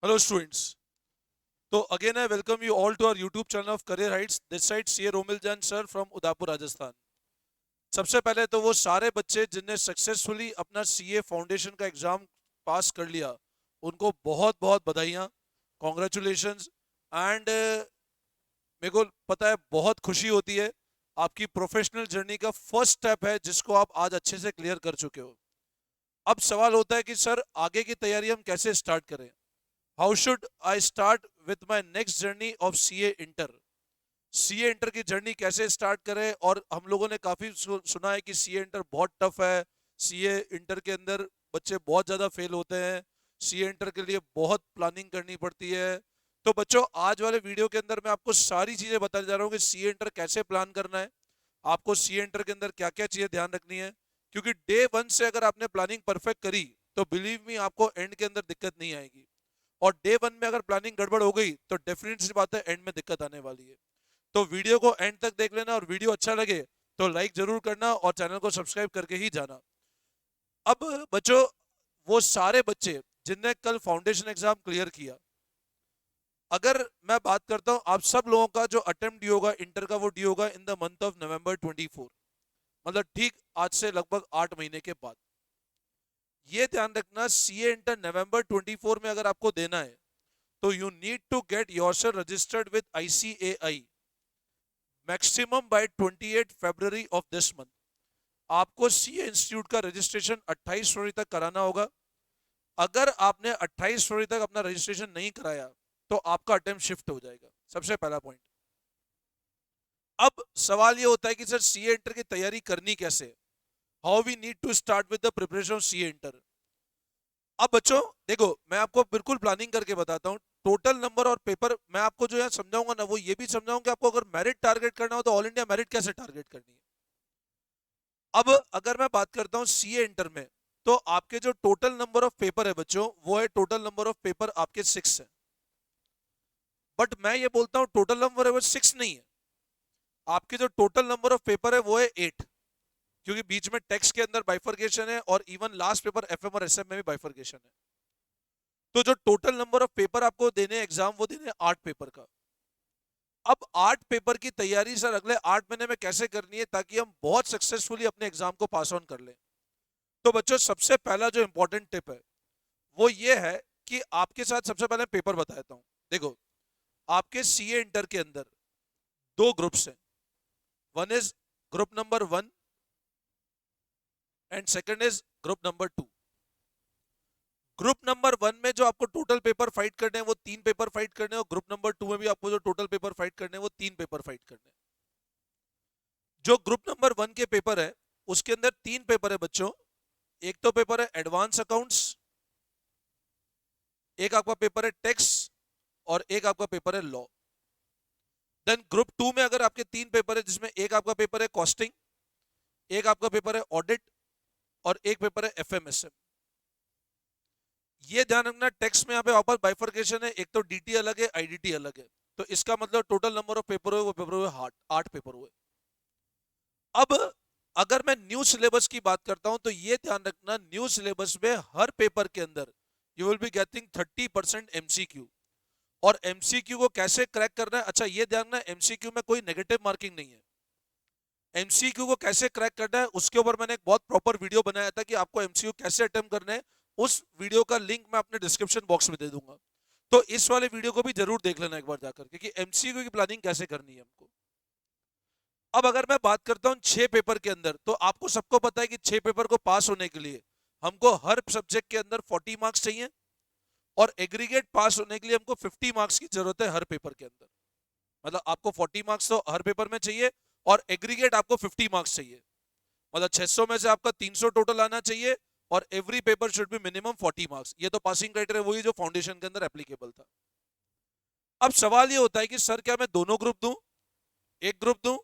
Hello students. So again I welcome you all to our YouTube channel of Career Heights. This side CA Romil Jan sir from Udaipur, Rajasthan. सबसे पहले तो वो सारे बच्चे जिनने successfully अपना CA foundation का एग्जाम पास कर लिया उनको बहुत बहुत बधाइयाँ, कॉन्ग्रेचुलेशंस। एंड मेरे को पता है बहुत खुशी होती है, आपकी प्रोफेशनल जर्नी का फर्स्ट स्टेप है जिसको आप आज अच्छे से क्लियर कर चुके हो। अब सवाल होता है कि सर आगे की तैयारी हम कैसे स्टार्ट करें। How should I start with my next journey of CA inter. CA inter की जर्नी कैसे स्टार्ट करें, और हम लोगों ने काफी सुना है कि सीए इंटर बहुत टफ है, सीए इंटर के अंदर बच्चे बहुत ज्यादा फेल होते हैं, सीए इंटर के लिए बहुत प्लानिंग करनी पड़ती है। तो बच्चों आज वाले वीडियो के अंदर मैं आपको सारी चीजें बताने जा रहा हूँ कि सीए इंटर कैसे प्लान करना है, आपको सीए इंटर के अंदर क्या क्या चीजें ध्यान रखनी है। क्योंकि डे वन से अगर आपने प्लानिंग परफेक्ट करी तो बिलीव मी आपको एंड के अंदर दिक्कत नहीं आएगी, और डे वन में अगर प्लानिंग गड़बड़ हो गई तो डेफिनेट सी बात है एंड में दिक्कत आने वाली है। तो वीडियो को एंड तक देख लेना, और वीडियो अच्छा लगे तो लाइक जरूर करना और चैनल को सब्सक्राइब करके ही जाना। अब बच्चों वो सारे बच्चे जिनने कल फाउंडेशन एग्जाम क्लियर किया, अगर मैं बात करता हूं आप सब लोगों का जो अटेम्प्ट डी होगा इंटर का वो डी होगा in the month of November 24, मतलब ठीक आज से लगभग 8 महीने के बाद। ये ध्यान रखना सीए इंटर नवंबर 24 में अगर आपको देना है तो you need to get yourself registered with ICAI maximum by 28 February of this month. आपको सीए इंस्टीट्यूट का रजिस्ट्रेशन 28 फरवरी तक कराना होगा। अगर आपने 28 फरवरी तक अपना रजिस्ट्रेशन नहीं कराया तो आपका अटेम्प्ट शिफ्ट हो जाएगा, सबसे पहला पॉइंट। अब सवाल ये होता है कि सर सीए इंटर की तैयारी करनी कैसे, how we need to start with the preparation of CA inter. अब बच्चों देखो मैं आपको बिल्कुल प्लानिंग करके बताता हूँ। टोटल नंबर और पेपर मैं आपको जो है समझाऊंगा ना, वो ये भी समझाऊंगा कि आपको अगर मेरिट टारगेट करना हो तो ऑल इंडिया मेरिट कैसे टारगेट करनी है। अब अगर मैं बात करता हूँ सीए इंटर में, तो आपके जो टोटल नंबर ऑफ पेपर है बच्चों वो है टोटल नंबर ऑफ पेपर आपके 6 है। बट मैं ये बोलता हूँ टोटल नंबर है वो 6 नहीं है, आपके जो टोटल नंबर ऑफ पेपर है वो है 8। क्योंकि बीच में टेक्स्ट के अंदर बाइफर्केशन है और इवन लास्ट पेपर एफएम और एसएम में भी बाइफर्केशन है। तो जो टोटल नंबर ऑफ पेपर आपको देने एग्जाम वो देने 8 पेपर का। अब 8 पेपर की तैयारी सर अगले 8 महीने में कैसे करनी है ताकि हम बहुत सक्सेसफुली अपने एग्जाम को पास ऑन कर लें। तो बच्चों सबसे पहला जो इंपॉर्टेंट टिप है वो ये है कि आपके साथ सबसे पहले पेपर बताता हूं। देखो आपके सीए इंटर के अंदर दो ग्रुप्स हैं, one is group number 1 and second is group number 2। Group number 1 में जो आपको टोटल पेपर फाइट करने हैं वो 3 पेपर फाइट करने हैं, और ग्रुप नंबर 2 में भी आपको जो टोटल पेपर फाइट करने हैं वो 3 पेपर फाइट करने हैं। जो ग्रुप नंबर 1 के पेपर है उसके अंदर 3 पेपर है बच्चों। एक तो पेपर है एडवांस अकाउंट्स, एक आपका पेपर है टैक्स, और एक आपका पेपर है लॉ। देन ग्रुप 2 में अगर आपके 3 पेपर है जिसमें एक आपका पेपर है कॉस्टिंग, एक आपका पेपर है ऑडिट, और एक पेपर है एफएमएसएम। ये ध्यान रखना टैक्स में यहाँ पे वापस बाइफर्केशन है, एक तो डीटी अलग है आईडीटी अलग है। तो इसका मतलब टोटल नंबर ऑफ पेपर हुए वो पेपर हुए 8 पेपर हुए। अब अगर मैं न्यू सिलेबस की बात करता हूं तो ये ध्यान रखना न्यू सिलेबस में हर पेपर के अंदर you will be getting 30% MCQ. और एमसीक्यू को कैसे क्रैक करना है, अच्छा ये ध्यान रखना एमसीक्यू में कोई नेगेटिव मार्किंग नहीं है। एमसीक्यू को कैसे क्रैक करना है उसके ऊपर मैंने एक बहुत प्रॉपर वीडियो बनाया था कि आपको एमसीक्यू कैसे अटेम्प्ट करना है। उस वीडियो का लिंक मैं अपने डिस्क्रिप्शन बॉक्स में दे दूंगा, तो इस वाले वीडियो को भी जरूर देख लेना एक बार जाकर, क्योंकि एमसीक्यू की प्लानिंग कैसे करनी है हमको। अब अगर मैं बात करता हूं 6 पेपर के अंदर, तो आपको सबको पता है कि 6 पेपर को पास होने के लिए हमको हर सब्जेक्ट के अंदर 40 मार्क्स चाहिए, और एग्रीगेट पास होने के लिए हमको 50 मार्क्स की जरूरत है हर पेपर के अंदर। मतलब आपको 40 मार्क्स तो हर पेपर में चाहिए, और एग्रीगेट आपको 50 मार्क्स चाहिए। मतलब 600 में से आपका 300 टोटल आना चाहिए, और every paper should be minimum 40 marks. ये तो पासिंग क्राइटेरिया वही जो फाउंडेशन के अंदर एप्लीकेबल था। अब सवाल ये होता है कि सर क्या मैं दोनों ग्रुप दूं, एक ग्रुप दूं,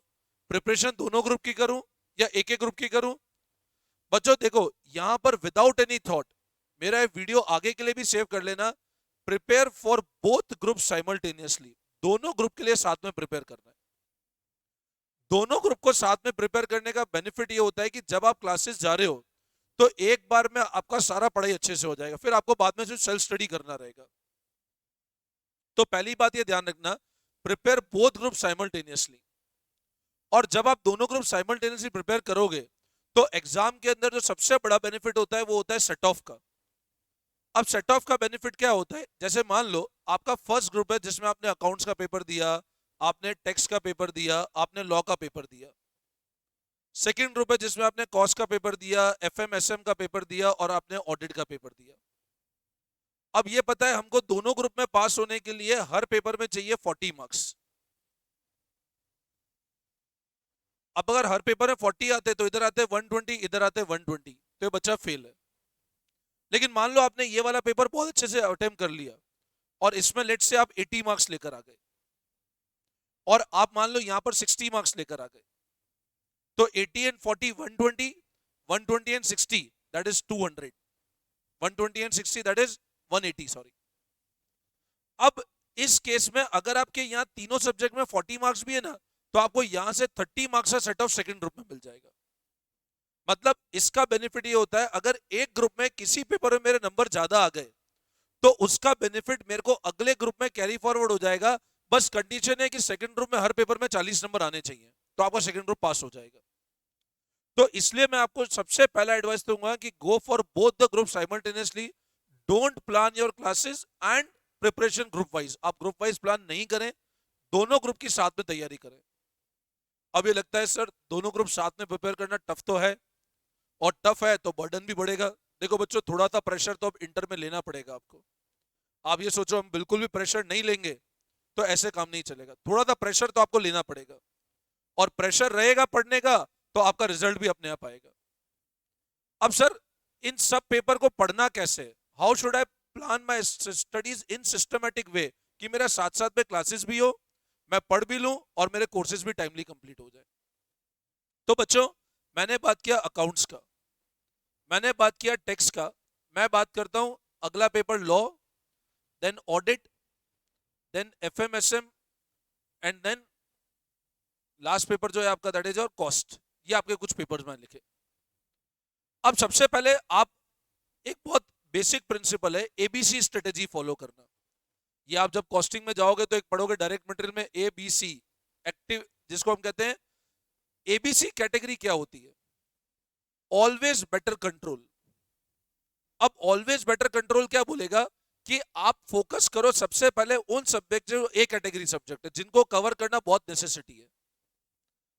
प्रिपरेशन दोनों ग्रुप की करूं, या एक एक ग्रुप की करूं। बच्चों देखो यहां पर विदाउट एनी थॉट मेरा वीडियो आगे के लिए भी सेव कर लेना। Prepare for both group simultaneously, दोनों ग्रुप के लिए साथ में प्रिपेयर करना है। दोनों ग्रुप को साथ में प्रिपेयर करने का बेनिफिट ये होता है कि जब आप क्लासेस जा रहे हो तो एक बार में आपका सारा पढ़ाई अच्छे से हो जाएगा, फिर आपको बाद में सिर्फ सेल्फ स्टडी करना रहेगा। तो पहली बात ये ध्यान रखना, प्रिपेयर बोथ ग्रुप साइमल्टेनियसली। और जब आप दोनों ग्रुप साइमल्टेनियसली प्रिपेयर करोगे तो एग्जाम के अंदर जो सबसे बड़ा बेनिफिट होता है वो होता है सेट ऑफ का। अब सेट ऑफ का बेनिफिट क्या होता है, जैसे मान लो आपका फर्स्ट ग्रुप है जिसमें आपने अकाउंट्स का पेपर दिया, आपने टैक्स का पेपर दिया, आपने लॉ का पेपर दिया। सेकंड ग्रुप है जिसमें आपने कॉस्ट का पेपर दिया, एफएमएसएम का पेपर दिया और आपने ऑडिट का पेपर दिया। अब ये पता है हमको दोनों ग्रुप में पास होने के लिए हर पेपर में चाहिए 40 मार्क्स। अब अगर हर पेपर में 40 आते तो इधर आते 120, इधर आते 120, तो ये बच्चा फेल है। लेकिन मान लो आपने ये वाला पेपर बहुत अच्छे से अटेम्प्ट कर लिया और इसमें लेट से आप 80 मार्क्स लेकर आ गए और आप मान लो यहां पर 60 मार्क्स लेकर आ गए, तो 80 and 40 120, 120 and 60 that is 200, 120 and 60 that is 180, sorry. अब इस केस में अगर आपके यहाँ तीनों सब्जेक्ट में 40 मार्क्स भी है ना, तो आपको यहां से 30 मार्क्स का सेट ऑफ सेकंड ग्रुप में मिल जाएगा। मतलब इसका बेनिफिट ये होता है अगर एक ग्रुप में किसी पेपर में मेरे नंबर ज्यादा आ गए तो उसका बेनिफिट मेरे को अगले ग्रुप में कैरी फॉरवर्ड हो जाएगा। बस कंडीशन है कि सेकंड ग्रुप में हर पेपर में 40 नंबर आने चाहिए, तो आपका सेकंड ग्रुप पास हो जाएगा। तो इसलिए मैं आपको सबसे पहला एडवाइस दूंगा कि go for both the group simultaneously. Don't plan your classes and preparation group wise. आप ग्रुप वाइज प्लान नहीं करें, दोनों ग्रुप की साथ में तैयारी करें। अब ये लगता है सर दोनों ग्रुप साथ में प्रिपेयर करना टफ तो है, और टफ है तो बर्डन भी बढ़ेगा। देखो बच्चों, थोड़ा सा प्रेशर तो अब इंटर में लेना पड़ेगा आपको। आप ये सोचो हम बिल्कुल भी प्रेशर नहीं लेंगे तो ऐसे काम नहीं चलेगा। थोड़ा सा प्रेशर तो आपको लेना पड़ेगा, और प्रेशर रहेगा पढ़ने का तो आपका रिजल्ट भी अपने आप आएगा। अब सर इन सब पेपर को पढ़ना कैसे, how should I plan my studies in systematic way, कि मेरा साथ साथ में क्लासेस भी हो, मैं पढ़ भी लूं और मेरे कोर्सेज भी टाइमली कंप्लीट हो जाए। तो बच्चों मैंने बात किया अकाउंट्स का, मैंने बात किया टैक्स का, मैं बात करता हूं अगला paper law, then audit, then FMSM, and then last paper जो है आपका दैट इज और कॉस्ट। ये आपके कुछ पेपर्स में लिखे। अब सबसे पहले आप एक बहुत बेसिक प्रिंसिपल है एबीसी स्ट्रेटेजी फॉलो करना। ये आप जब कॉस्टिंग में जाओगे तो एक पढ़ोगे डायरेक्ट मटेरियल में एबीसी एक्टिव, जिसको हम कहते हैं एबीसी कैटेगरी क्या होती है, ऑलवेज बेटर कंट्रोल। अब ऑलवेज बेटर कंट्रोल क्या बोलेगा कि आप फोकस करो सबसे पहले उन सब्जेक्ट जो ए कैटेगरी सब्जेक्ट है जिनको कवर करना बहुत नेसेसिटी है।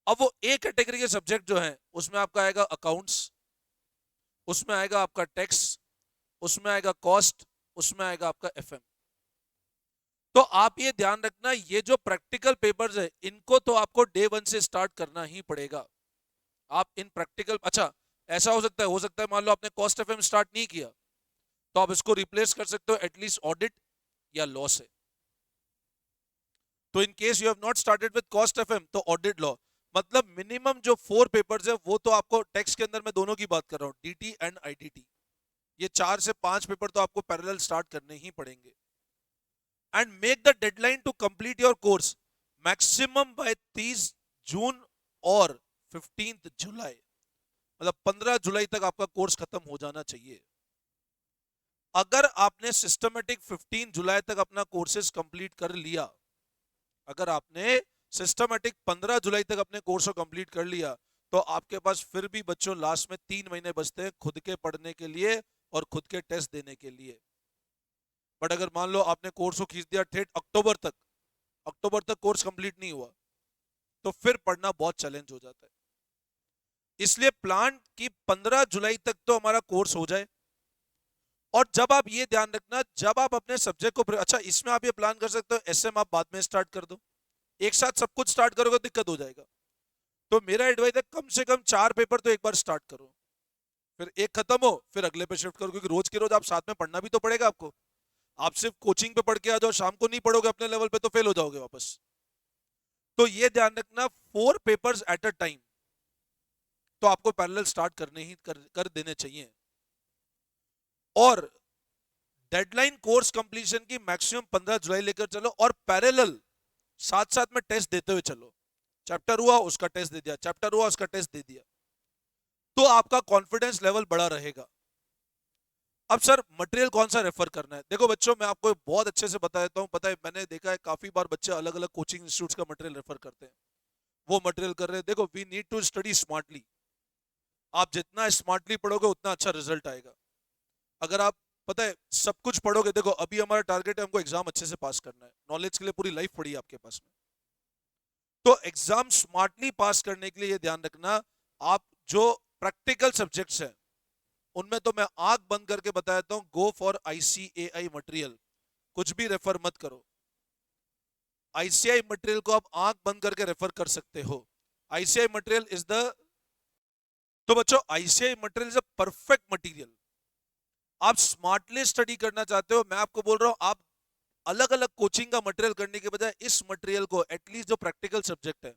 अब वो ए कैटेगरी के सब्जेक्ट जो हैं उसमें आपका आएगा अकाउंट्स, उसमें आएगा आपका टैक्स, उसमें आएगा कॉस्ट, उसमें आएगा आपका एफएम। तो आप ये ध्यान रखना ये जो प्रैक्टिकल पेपर्स है इनको तो आपको डे 1 से स्टार्ट करना ही पड़ेगा। आप इन प्रैक्टिकल, अच्छा ऐसा हो सकता है मान लो आपने कॉस्ट एफएम स्टार्ट नहीं किया तो आप इसको रिप्लेस कर सकते हो एटलीस्ट ऑडिट या लॉ से। तो in case you have not started with cost FM तो ऑडिट लॉ, मतलब मिनिमम जो 4 पेपर्स है वो तो आपको टैक्स के अंदर मैं दोनों की बात कर रहा हूं, डीटी एंड आईडीटी, ये 4 से 5 पेपर तो आपको पैरेलल स्टार्ट करने ही पड़ेंगे। And make the deadline to complete your course maximum by 30 June और 15 जुलाई, मतलब 15 जुलाई तक आपका कोर्स खत्म हो जाना चाहिए। अगर आपने सिस्टमेटिक 15 जुलाई तक अपना कोर्सेज कंप्लीट कर लिया, अगर आपने सिस्टमेटिक 15 जुलाई तक अपने कोर्स को कंप्लीट कर लिया तो आपके पास फिर भी बच्चों लास्ट में 3 महीने बचते हैं खुद के पढ़ने के लिए और खुद के टेस्ट देने के लिए। बट अगर मान लो आपने कोर्स को खींच दिया ठेठ अक्टूबर तक कोर्स कंप्लीट नहीं हुआ तो फिर पढ़ना बहुत चैलेंज हो जाता है। इसलिए प्लान कि 15 जुलाई तक तो हमारा कोर्स हो जाए। और जब आप ये ध्यान रखना जब आप अपने सब्जेक्ट को, अच्छा इसमें आप ये प्लान कर सकते हो एसएम आप बाद में स्टार्ट कर दो, एक साथ सब कुछ स्टार्ट करोगे दिक्कत हो जाएगा। तो मेरा एडवाइस है कम से कम 4 पेपर तो एक बार स्टार्ट करो, फिर एक खत्म हो फिर अगले पे शिफ्ट करो, क्योंकि रोज के रोज आप साथ में पढ़ना भी तो पड़ेगा आपको। आप सिर्फ कोचिंग पे पढ़ के आ जाओ, शाम को नहीं पढ़ोगे अपने लेवल पे तो फेल हो जाओगे वापस। तो ये ध्यान रखना 4 पेपर्स एट अ टाइम तो आपको पैरेलल स्टार्ट करने ही कर देने चाहिए। और डेडलाइन कोर्स कंप्लीशन की मैक्सिमम 15 जुलाई लेकर चलो और पैरेलल साथ साथ में टेस्ट देते हुए चलो। चैप्टर हुआ उसका टेस्ट दे दिया, चैप्टर हुआ उसका टेस्ट दे दिया, तो आपका कॉन्फिडेंस लेवल बड़ा रहेगा। अब सर मटेरियल कौन सा रेफर करना है? देखो बच्चों, मैं आपको बहुत अच्छे से बता देता हूँ। पता है, मैंने देखा है काफी बार बच्चे अलग अलग कोचिंग इंस्टीट्यूट्स का मटेरियल रेफर करते हैं। वो मटेरियल कर रहे हैं। देखो, we need to study smartly. आप जितना स्मार्टली पढ़ोगे उतना अच्छा रिजल्ट आएगा। अगर आप, पता है, सब कुछ पढ़ोगे, देखो अभी हमारा टारगेट है हमको एग्जाम अच्छे से पास करना है। नॉलेज के लिए पूरी लाइफ पड़ी है आपके पास में। तो एग्जाम स्मार्टली पास करने के लिए ये ध्यान रखना, आप जो प्रैक्टिकल सब्जेक्ट्स हैं उनमें तो मैं आंख बंद करके बता देता हूं, गो फॉर आईसीएआई मटेरियल। कुछ भी रेफर मत करो। आईसीआई मटेरियल को आप आंख बंद करके रेफर कर सकते हो। आईसीआई मटेरियल इज द, तो बच्चों ICI material is a perfect material. आप स्मार्टली स्टडी करना चाहते हो, मैं आपको बोल रहा हूं, आप अलग अलग कोचिंग का मटेरियल करने के बजाय इस मटेरियल को, एटलीस्ट जो प्रैक्टिकल सब्जेक्ट है,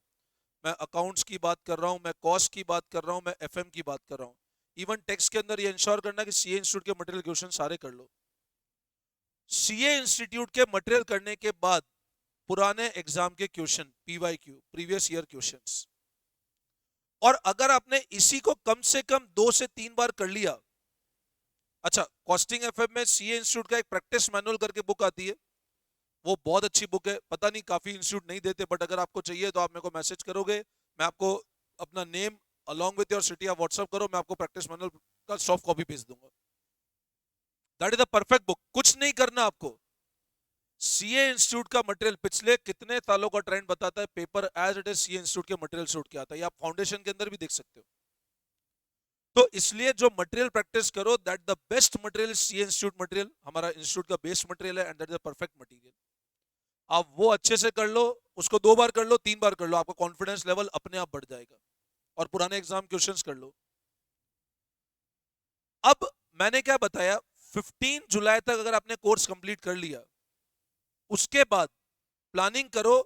मैं अकाउंट्स की बात कर रहा हूं, मैं कॉस्ट की बात कर रहा हूं, मैं एफएम की बात कर रहा हूं, इवन टेक्स्ट के अंदर ये इंश्योर करना कि सीए इंस्टीट्यूट के मटेरियल क्वेश्चन सारे कर लो। सीए इंस्टीट्यूट के मटेरियल करने के बाद पुराने एग्जाम के question, PYQ, previous year questions, और अगर आपने इसी को कम से कम 2 से 3 बार कर लिया। अच्छा, कॉस्टिंग एफएम में सीए इंस्टीट्यूट का एक प्रैक्टिस मैनुअल करके बुक आती है, वो बहुत अच्छी बुक है। पता नहीं काफी इंस्टीट्यूट नहीं देते, बट अगर आपको चाहिए तो आप मेरे को मैसेज करोगे, मैं आपको अपना name along with your city आप व्हाट्सअप करो, मैं आपको प्रैक्टिस मैनुअल का सॉफ्ट कॉपी भेज दूंगा। That is the perfect book. कुछ नहीं करना आपको। सीए इंस्टीट्यूट का मटेरियल पिछले कितने सालों का ट्रेंड बताता है, paper as it is CA institute के मटेरियल से उठ के आता है। आप फाउंडेशन के अंदर भी देख सकते हो। तो इसलिए जो मटेरियल प्रैक्टिस करो, that the best material CA institute material, हमारा इंस्टीट्यूट का बेस्ट मटेरियल है, and that is the perfect material. आप वो अच्छे से कर लो, उसको 2 बार कर लो, 3 बार कर लो, आपका कॉन्फिडेंस लेवल अपने आप बढ़ जाएगा। और पुराने एग्जाम क्वेश्चंस कर लो। अब मैंने क्या बताया, 15 जुलाई तक अगर आपने कोर्स कंप्लीट कर लिया, उसके बाद प्लानिंग करो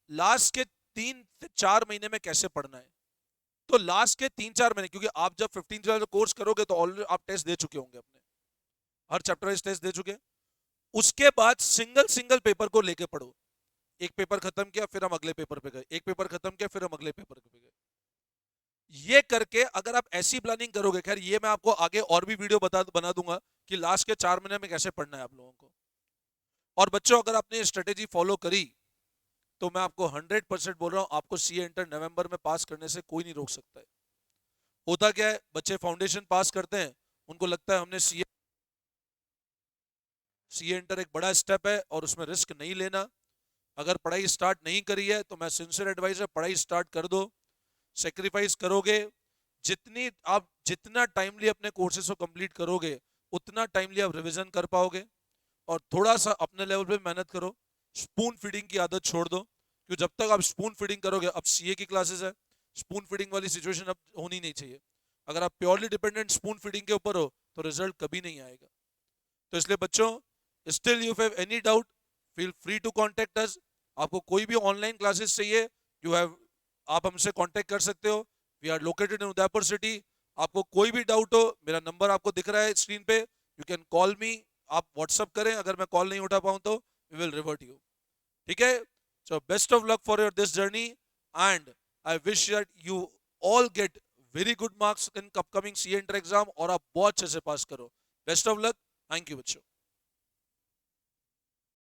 लास्ट के 3 से 4 महीने में कैसे पढ़ना है। तो लास्ट के 3-4 महीने, क्योंकि आप जब 15 जुलाई को कोर्स करोगे तो ऑलरेडी आप टेस्ट दे चुके होंगे, अपने हर चैप्टर वाइज टेस्ट दे चुके। उसके बाद सिंगल सिंगल पेपर को लेके पढ़ो। एक पेपर खत्म किया, फिर हम अगले पेपर पे गए, एक पेपर खत्म किया, फिर हम अगले पेपर पे गए। ये करके अगर आप ऐसी प्लानिंग करोगे, खैर ये मैं आपको आगे और भी वीडियो बना दूंगा कि लास्ट के 4 महीने में कैसे पढ़ना है आप लोगों को। और बच्चों, अगर आपने स्ट्रेटेजी फॉलो करी तो मैं आपको 100% बोल रहा हूं, आपको सीए इंटर नवंबर में पास करने से कोई नहीं रोक सकता है। होता क्या है, बच्चे फाउंडेशन पास करते हैं, उनको लगता है हमने सीए इंटर एक बड़ा स्टेप है और उसमें रिस्क नहीं लेना। अगर पढ़ाई स्टार्ट नहीं करी है तो मैं सिंसियर एडवाइस है, पढ़ाई स्टार्ट कर दो। सेक्रीफाइस करोगे, जितना टाइमली अपने कोर्सेज को कंप्लीट करोगे, उतना टाइमली आप रिवीजन कर पाओगे। और थोड़ा सा अपने लेवल पे मेहनत करो। स्पून फीडिंग की आदत छोड़ दो, क्योंकि जब तक आप स्पून फीडिंग करोगे, अब सीए की क्लासेस है, स्पून फीडिंग वाली सिचुएशन अब होनी नहीं चाहिए। अगर आप प्योरली डिपेंडेंट स्पून फीडिंग के ऊपर हो तो रिजल्ट कभी नहीं आएगा। तो इसलिए बच्चों, still you have any doubt, feel free to contact us. आपको कोई भी ऑनलाइन क्लासेस चाहिए, यू हैव, आप हमसे कांटेक्ट कर सकते हो। We are located in Udaipur city. आपको कोई भी डाउट हो, मेरा नंबर आपको दिख रहा है स्क्रीन पे, यू कैन कॉल मी। आप व्हाट्सअप करें, अगर मैं कॉल नहीं उठा पाऊं तो वी विल रिवर्ट यू। ठीक है? So best of luck for your this journey, and I wish that you all get very good marks in upcoming CA inter exam, और आप बहुत अच्छे से पास करो। Best of luck. Thank you बच्चों।